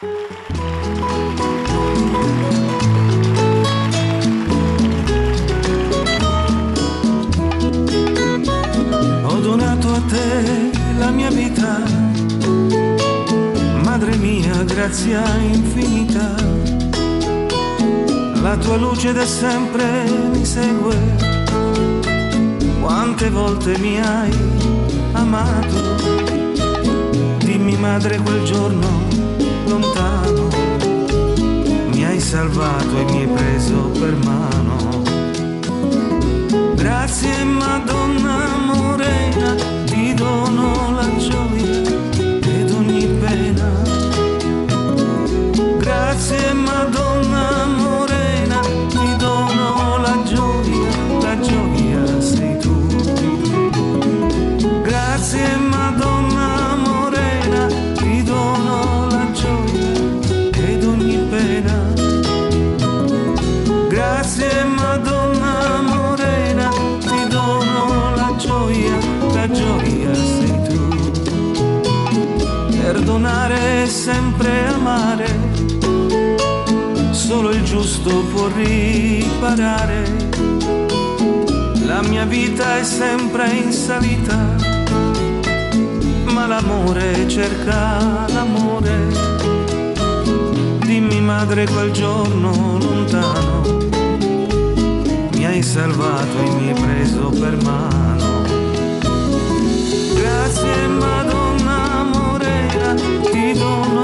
Ho donato a te la mia vita, madre mia, grazia infinita. La tua luce da sempre mi segue. Quante volte mi hai amato? Dimmi madre, quel giorno lontano mi hai salvato e mi hai preso per mano. Grazie Madonna Morena, ti dono la gioia ed ogni pena. Grazie Madonna Morena, ti dono la gioia sei tu. Grazie Madonna Morena, ti dono la gioia ed ogni pena. Grazie Madonna Morena, ti dono la gioia sei tu. Perdonare è sempre amare, solo il giusto può riparare. La mia vita è sempre in salita, ma l'amore cerca l'amore. Dimmi madre, quel giorno lontano mi hai salvato e mi hai preso per mano. Grazie Madonna Morena, ti dono